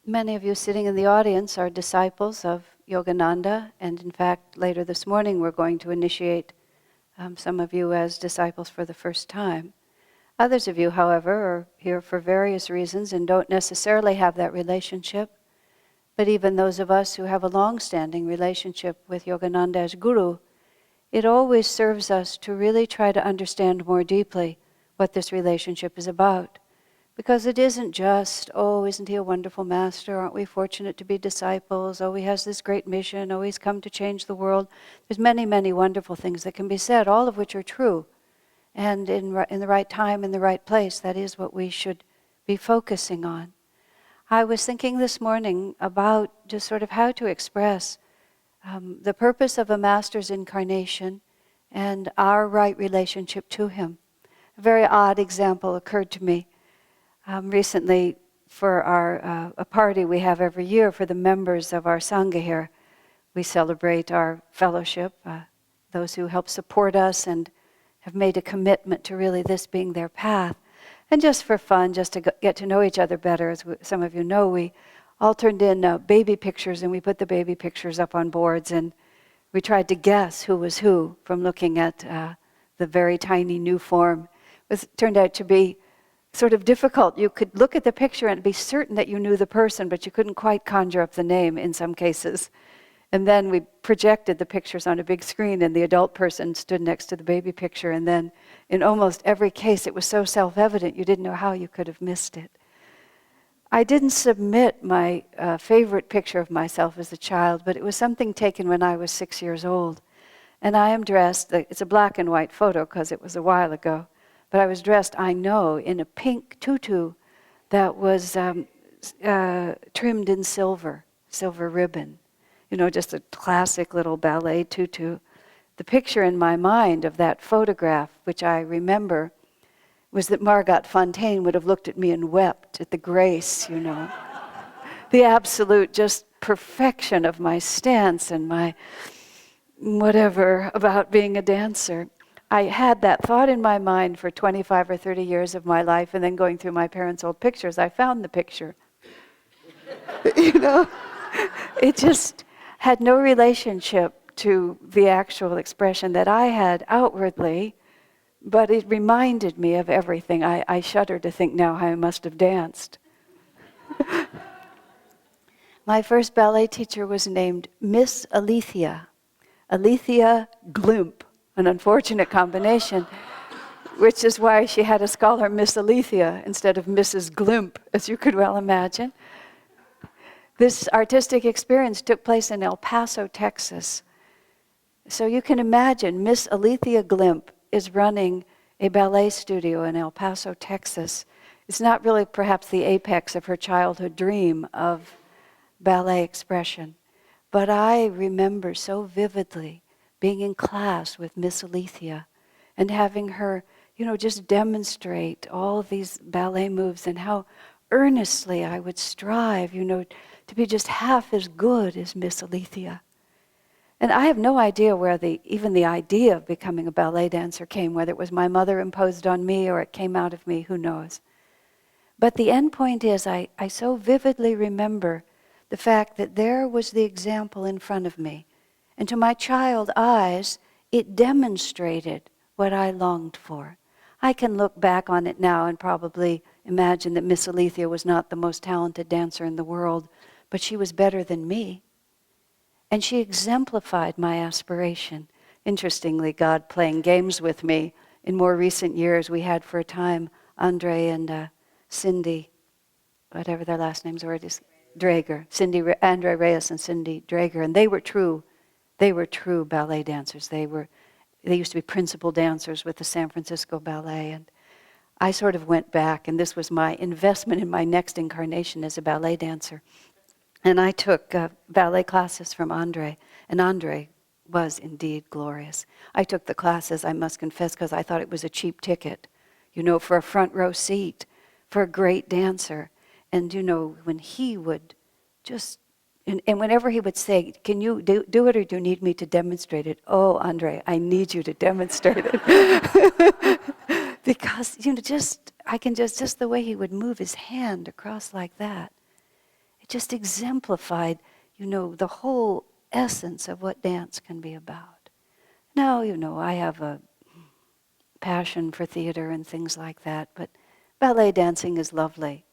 Many of you sitting in the audience are disciples of Yogananda, and in fact, later this morning we're going to initiate some of you as disciples for the first time. Others of you, however, are here for various reasons and don't necessarily have that relationship. But even those of us who have a long-standing relationship with Yogananda as Guru, it always serves us to really try to understand more deeply what this relationship is about. Because it isn't just, oh, isn't he a wonderful master? Aren't we fortunate to be disciples? Oh, he has this great mission. Oh, he's come to change the world. There's many, many wonderful things that can be said, all of which are true. And in the right time, in the right place, that is what we should be focusing on. I was thinking this morning about just sort of how to express the purpose of a master's incarnation and our right relationship to him. A very odd example occurred to me. Recently, for a party we have every year for the members of our Sangha here, we celebrate our fellowship, those who help support us and have made a commitment to really this being their path. And just for fun, just to get to know each other better, as some of you know, we all turned in baby pictures, and we put the baby pictures up on boards, and we tried to guess who was who from looking at the very tiny new form. It turned out to be sort of difficult. You could look at the picture and be certain that you knew the person, but you couldn't quite conjure up the name in some cases. And then we projected the pictures on a big screen, and the adult person stood next to the baby picture, and then in almost every case it was so self-evident you didn't know how you could have missed it. I didn't submit my favorite picture of myself as a child, but it was something taken when I was 6 years old. And I am dressed, it's a black and white photo because it was a while ago, but I was dressed, I know, in a pink tutu that was trimmed in silver ribbon. You know, just a classic little ballet tutu. The picture in my mind of that photograph, which I remember, was that Margot Fontaine would have looked at me and wept at the grace, you know. The absolute just perfection of my stance and my whatever about being a dancer. I had that thought in my mind for 25 or 30 years of my life, and then going through my parents' old pictures, I found the picture. You know, it just had no relationship to the actual expression that I had outwardly, but it reminded me of everything. I shudder to think now how I must have danced. My first ballet teacher was named Miss Alethea Glimp, an unfortunate combination, which is why she had us call her Miss Alethea instead of Mrs. Glimp, as you could well imagine. This artistic experience took place in El Paso, Texas. So you can imagine Miss Alethea Glimp is running a ballet studio in El Paso, Texas. It's not really perhaps the apex of her childhood dream of ballet expression. But I remember so vividly being in class with Miss Alethea and having her, you know, just demonstrate all of these ballet moves and how earnestly I would strive, you know, to be just half as good as Miss Alethea. And I have no idea where even the idea of becoming a ballet dancer came, whether it was my mother imposed on me or it came out of me, who knows. But the end point is I so vividly remember the fact that there was the example in front of me. And to my child eyes, it demonstrated what I longed for. I can look back on it now and probably imagine that Miss Alethea was not the most talented dancer in the world, but she was better than me. And she exemplified my aspiration. Interestingly, God playing games with me. In more recent years, we had for a time Andre and Cindy, whatever their last names were, Drager. Andre Reyes and Cindy Drager, and they were true ballet dancers. They used to be principal dancers with the San Francisco Ballet, and I sort of went back, and this was my investment in my next incarnation as a ballet dancer. And I took ballet classes from Andre, and Andre was indeed glorious. I took the classes, I must confess, because I thought it was a cheap ticket, you know, for a front row seat, for a great dancer. And, you know, when he would just, and whenever he would say, can you do it or do you need me to demonstrate it? Oh, Andre, I need you to demonstrate it. Because, you know, I can just the way he would move his hand across like that. It just exemplified, the whole essence of what dance can be about. Now, I have a passion for theater and things like that, but ballet dancing is lovely,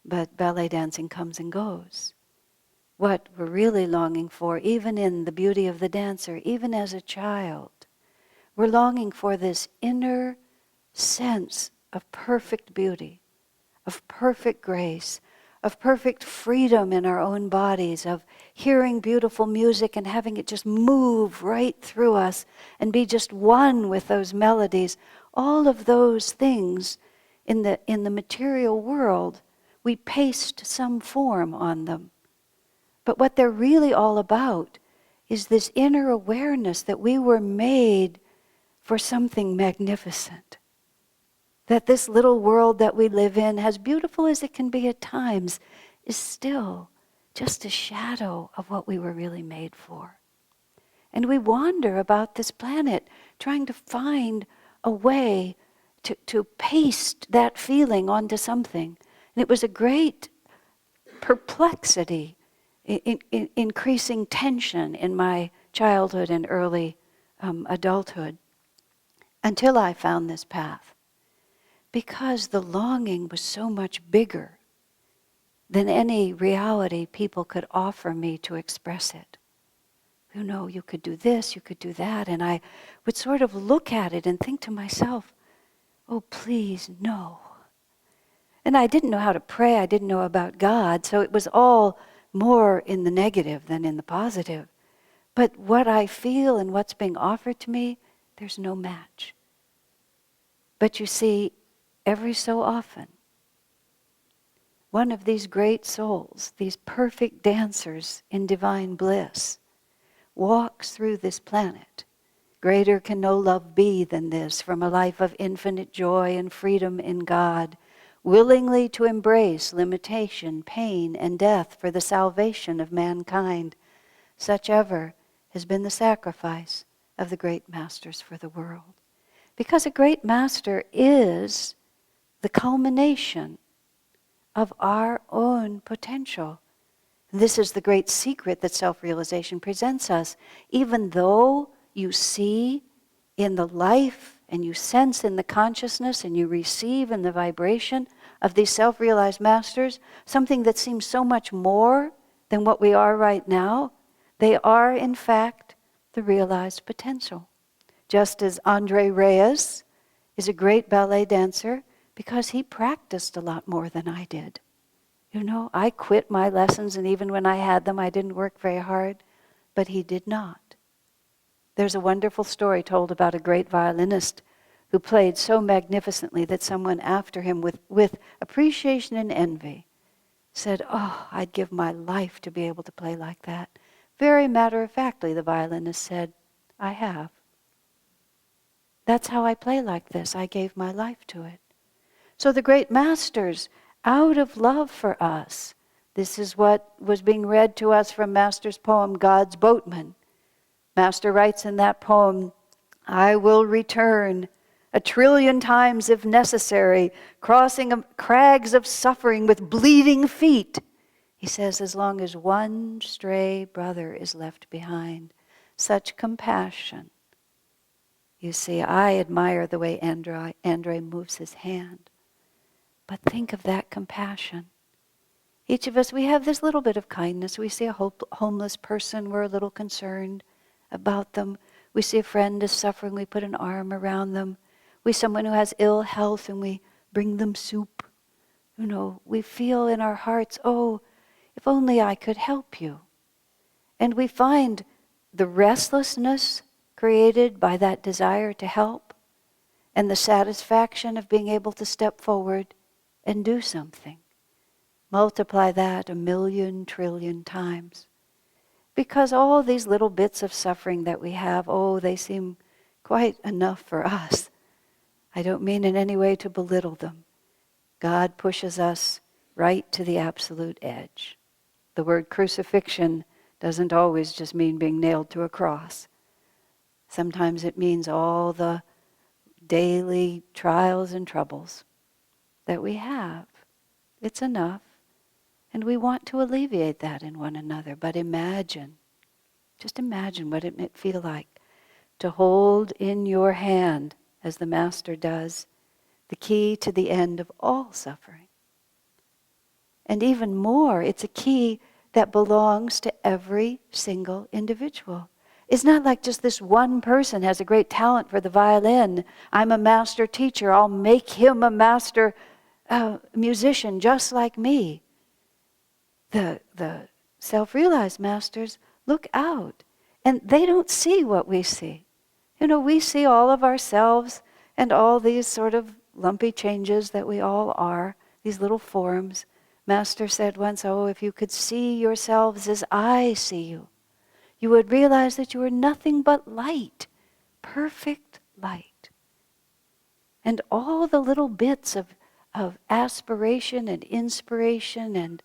but ballet dancing comes and goes. What we're really longing for, even in the beauty of the dancer, even as a child, we're longing for this inner sense of perfect beauty, of perfect grace, of perfect freedom in our own bodies, of hearing beautiful music and having it just move right through us and be just one with those melodies. All of those things in the material world, we paste some form on them. But what they're really all about is this inner awareness that we were made for something magnificent. That this little world that we live in, as beautiful as it can be at times, is still just a shadow of what we were really made for. And we wander about this planet trying to find a way to paste that feeling onto something. And it was a great perplexity, increasing tension in my childhood and early adulthood, until I found this path. Because the longing was so much bigger than any reality people could offer me to express it. You could do this, you could do that, and I would sort of look at it and think to myself, oh, please, no. And I didn't know how to pray, I didn't know about God, so it was all more in the negative than in the positive. But what I feel and what's being offered to me, there's no match. But you see, every so often, one of these great souls, these perfect dancers in divine bliss, walks through this planet. Greater can no love be than this, from a life of infinite joy and freedom in God, willingly to embrace limitation, pain, and death for the salvation of mankind. Such ever has been the sacrifice of the great masters for the world. Because a great master is the culmination of our own potential. This is the great secret that self-realization presents us. Even though you see in the life and you sense in the consciousness and you receive in the vibration of these self-realized masters something that seems so much more than what we are right now, they are in fact the realized potential. Just as Andre Reyes is a great ballet dancer because he practiced a lot more than I did. I quit my lessons, and even when I had them, I didn't work very hard, but he did not. There's a wonderful story told about a great violinist who played so magnificently that someone after him, with appreciation and envy, said, oh, I'd give my life to be able to play like that. Very matter-of-factly, the violinist said, I have. That's how I play like this. I gave my life to it. So the great masters, out of love for us, this is what was being read to us from Master's poem, God's Boatman. Master writes in that poem, I will return 1,000,000,000 times if necessary, crossing crags of suffering with bleeding feet. He says, as long as one stray brother is left behind. Such compassion. You see, I admire the way Andre moves his hand. But think of that compassion. Each of us, we have this little bit of kindness. We see a homeless person, we're a little concerned about them. We see a friend is suffering, we put an arm around them. We see someone who has ill health and we bring them soup. We feel in our hearts, oh, if only I could help you. And we find the restlessness created by that desire to help and the satisfaction of being able to step forward and do something. Multiply that 1,000,000 trillion times. Because all these little bits of suffering that we have, oh, they seem quite enough for us. I don't mean in any way to belittle them. God pushes us right to the absolute edge. The word crucifixion doesn't always just mean being nailed to a cross. Sometimes it means all the daily trials and troubles that we have. It's enough. And we want to alleviate that in one another, but just imagine what it might feel like to hold in your hand, as the Master does, the key to the end of all suffering. And even more, it's a key that belongs to every single individual. It's not like just this one person has a great talent for the violin. I'm a master teacher. I'll make him a master musician just like me. The self-realized masters look out, and they don't see what we see. We see all of ourselves and all these sort of lumpy changes that we all are, these little forms. Master said once, if you could see yourselves as I see you, you would realize that you are nothing but light, perfect light. And all the little bits of aspiration and inspiration and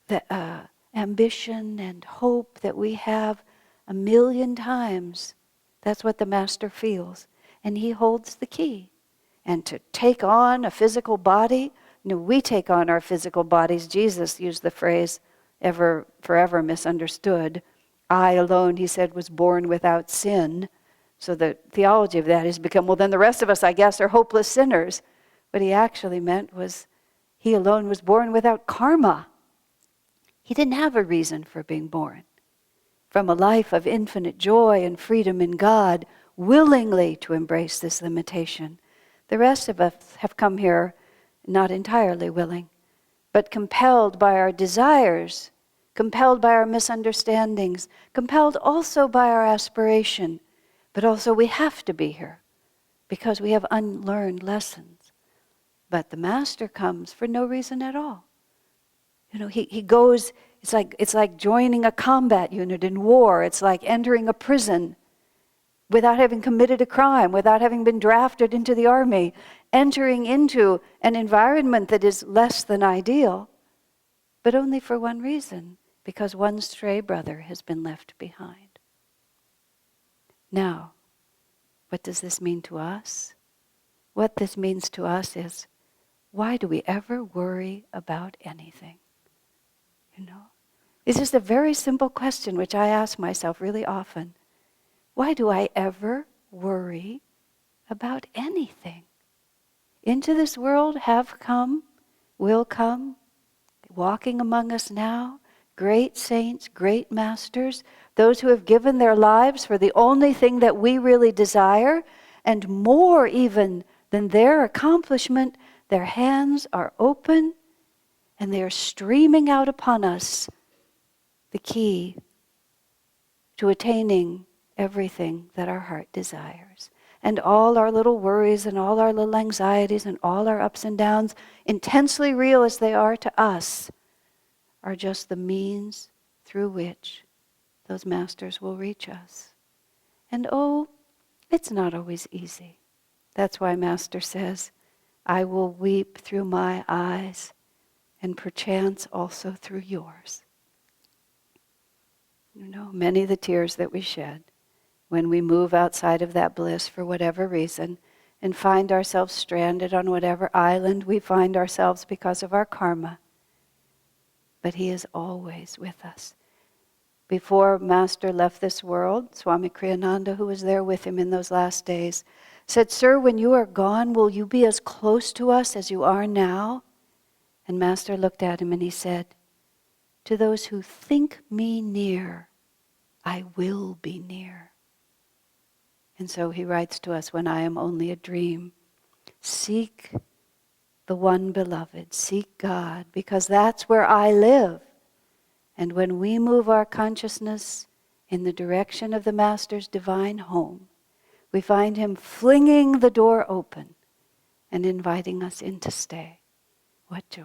the ambition and hope that we have 1,000,000 times, that's what the Master feels. And he holds the key. And to take on a physical body, we take on our physical bodies. Jesus used the phrase, forever misunderstood. I alone, he said, was born without sin. So the theology of that has become, well, then the rest of us, I guess, are hopeless sinners. What he actually meant was, he alone was born without karma. He didn't have a reason for being born. From a life of infinite joy and freedom in God, willingly to embrace this limitation. The rest of us have come here not entirely willing, but compelled by our desires, compelled by our misunderstandings, compelled also by our aspiration. But also we have to be here because we have unlearned lessons. But the Master comes for no reason at all. He goes, it's like joining a combat unit in war. It's like entering a prison without having committed a crime, without having been drafted into the army, entering into an environment that is less than ideal, but only for one reason, because one stray brother has been left behind. Now, what does this mean to us? What this means to us is, why do we ever worry about anything? It's just a very simple question which I ask myself really often. Why do I ever worry about anything? Into this world have come, will come, walking among us now, great saints, great masters, those who have given their lives for the only thing that we really desire, and more even than their accomplishment, their hands are open and they are streaming out upon us the key to attaining everything that our heart desires. And all our little worries and all our little anxieties and all our ups and downs, intensely real as they are to us, are just the means through which those masters will reach us. And it's not always easy. That's why Master says, I will weep through my eyes and perchance also through yours. Many the tears that we shed when we move outside of that bliss for whatever reason and find ourselves stranded on whatever island we find ourselves because of our karma. But he is always with us. Before Master left this world, Swami Kriyananda, who was there with him in those last days, said, Sir, when you are gone, will you be as close to us as you are now? And Master looked at him and he said, to those who think me near, I will be near. And so he writes to us, when I am only a dream, seek the one beloved, seek God, because that's where I live. And when we move our consciousness in the direction of the Master's divine home, we find him flinging the door open and inviting us in to stay. What joy.